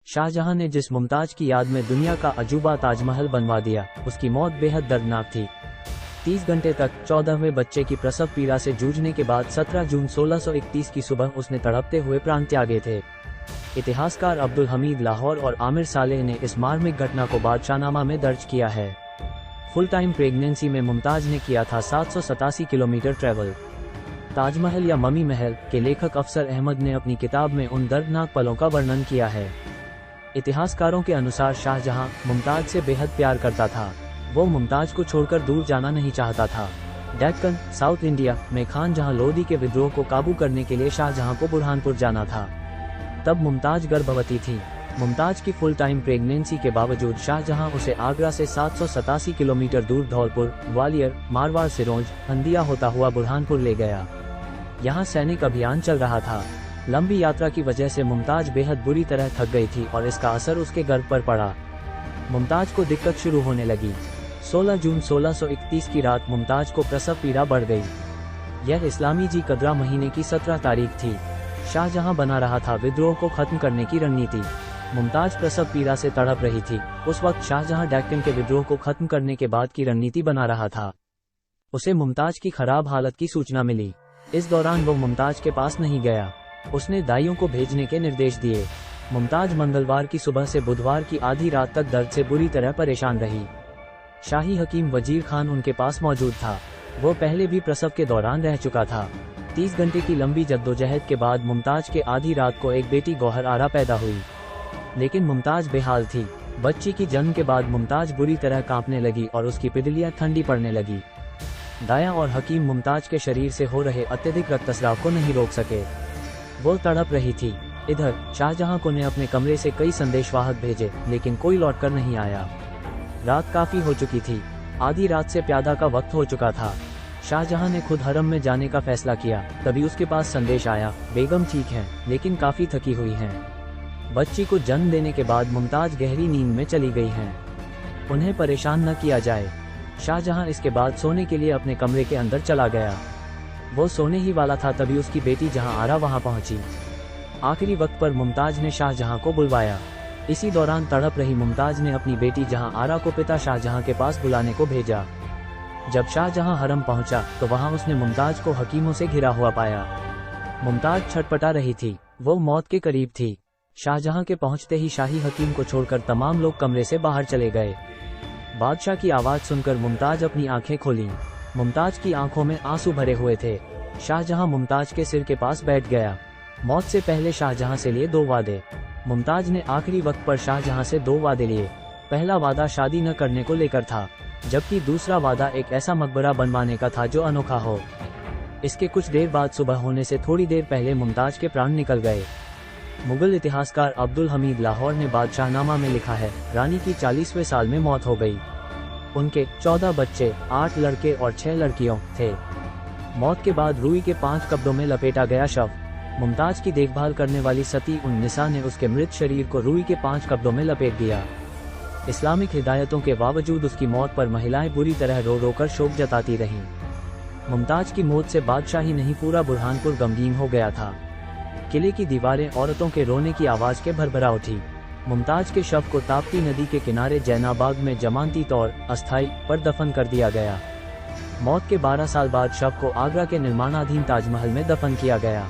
शाहजहां ने जिस मुमताज की याद में दुनिया का अजूबा ताजमहल बनवा दिया, उसकी मौत बेहद दर्दनाक थी। 30 घंटे तक 14वें बच्चे की प्रसव पीड़ा से जूझने के बाद 17 जून 1631 की सुबह उसने तड़पते हुए प्राण त्यागे थे। इतिहासकार अब्दुल हमीद लाहौर और आमिर सालेह ने इस मार्मिक घटना को बादशाहनामा में दर्ज किया है। फुल टाइम प्रेगनेंसी में मुमताज ने किया था 787 किलोमीटर ट्रैवल। ताजमहल या ममी महल के लेखक अफसर अहमद ने अपनी किताब में उन दर्दनाक पलों का वर्णन किया है। इतिहासकारों के अनुसार शाहजहां मुमताज से बेहद प्यार करता था। वो मुमताज को छोड़कर दूर जाना नहीं चाहता था। डेक्कन, साउथ इंडिया में खान जहां लोदी के विद्रोह को काबू करने के लिए शाहजहां को बुरहानपुर जाना था। तब मुमताज गर्भवती थी। मुमताज की फुल टाइम प्रेगनेंसी के बावजूद शाहजहां उसे आगरा से 787 किलोमीटर दूर धौलपुर, ग्वालियर, मारवाड़, सिरोंज, हंदिया होता हुआ बुरहानपुर ले गया। यहाँ सैनिक अभियान चल रहा था। लंबी यात्रा की वजह से मुमताज बेहद बुरी तरह थक गई थी और इसका असर उसके गर्भ पर पड़ा। मुमताज को दिक्कत शुरू होने लगी। 16 जून 1631 की रात मुमताज को प्रसव पीड़ा बढ़ गई। यह इस्लामी जी कदरा महीने की 17 तारीख थी। शाहजहां बना रहा था विद्रोह को खत्म करने की रणनीति। मुमताज प्रसव पीड़ा से तड़प रही थी। उस वक्त शाहजहां डेक्कन के विद्रोह को खत्म करने के बाद की रणनीति बना रहा था। उसे मुमताज की खराब हालत की सूचना मिली। इस दौरान वो मुमताज के पास नहीं गया। उसने दाइयों को भेजने के निर्देश दिए। मुमताज मंगलवार की सुबह से बुधवार की आधी रात तक दर्द से बुरी तरह परेशान रही। शाही हकीम वजीर खान उनके पास मौजूद था। वो पहले भी प्रसव के दौरान रह चुका था। 30 घंटे की लंबी जद्दोजहद के बाद मुमताज के आधी रात को एक बेटी गौहर आरा पैदा हुई, लेकिन मुमताज बेहाल थी। बच्ची की जन्म के बाद मुमताज बुरी तरह कांपने लगी और उसकी पिडलियां ठंडी पड़ने लगी। दाया और हकीम मुमताज के शरीर से हो रहे अत्यधिक रक्तस्राव को नहीं रोक सके। वो तड़प रही थी। इधर शाहजहां को ने अपने कमरे से कई संदेशवाहक भेजे, लेकिन कोई लौटकर नहीं आया। रात काफी हो चुकी थी। आधी रात से प्यादा का वक्त हो चुका था। शाहजहां ने खुद हरम में जाने का फैसला किया। तभी उसके पास संदेश आया, बेगम ठीक हैं, लेकिन काफी थकी हुई हैं। बच्ची को जन्म देने के बाद मुमताज गहरी नींद में चली गई हैं। उन्हें परेशान न किया जाए। शाहजहां इसके बाद सोने के लिए अपने कमरे के अंदर चला गया। वो सोने ही वाला था, तभी उसकी बेटी जहां आरा वहां पहुंची। आखिरी वक्त पर मुमताज ने शाहजहां को बुलवाया। इसी दौरान तड़प रही मुमताज ने अपनी बेटी जहां आरा को पिता शाहजहां के पास बुलाने को भेजा। जब शाहजहां हरम पहुंचा तो वहां उसने मुमताज को हकीमों से घिरा हुआ पाया। मुमताज छटपटा रही थी। वो मौत के करीब थी। शाहजहां के पहुंचते ही शाही हकीम को छोड़कर तमाम लोग कमरे से बाहर चले गए। बादशाह की आवाज सुनकर मुमताज अपनी आंखें खोली। मुमताज की आंखों में आंसू भरे हुए थे। शाहजहां मुमताज के सिर के पास बैठ गया। मौत से पहले शाहजहां से लिए 2 वादे। मुमताज ने आखिरी वक्त पर शाहजहां से 2 वादे लिए। पहला वादा शादी न करने को लेकर था, जबकि दूसरा वादा एक ऐसा मकबरा बनवाने का था जो अनोखा हो। इसके कुछ देर बाद सुबह होने से थोड़ी देर पहले मुमताज के प्राण निकल गए। मुगल इतिहासकार अब्दुल हमीद लाहौर ने बादशाहनामा में लिखा है, रानी की 40वें साल में मौत हो गई। उनके 14 बच्चे, 8 लड़के और 6 लड़कियों थे। मौत के बाद रूई के 5 कपड़ों में लपेटा गया शव। मुमताज की देखभाल करने वाली सती उन निसा ने उसके मृत शरीर को रूई के 5 कपड़ों में लपेट दिया। इस्लामिक हिदायतों के बावजूद उसकी मौत पर महिलाएं बुरी तरह रो रो कर शोक जताती रहीं। मुमताज की मौत से बादशाह ही नहीं, पूरा बुरहानपुर गमगीन हो गया था। किले की दीवारें औरतों के रोने की आवाज के भरभरा उठी। मुमताज के शव को ताप्ती नदी के किनारे जैनाबाग में जमानती तौर अस्थायी पर दफन कर दिया गया। मौत के 12 साल बाद शव को आगरा के निर्माणाधीन ताजमहल में दफन किया गया।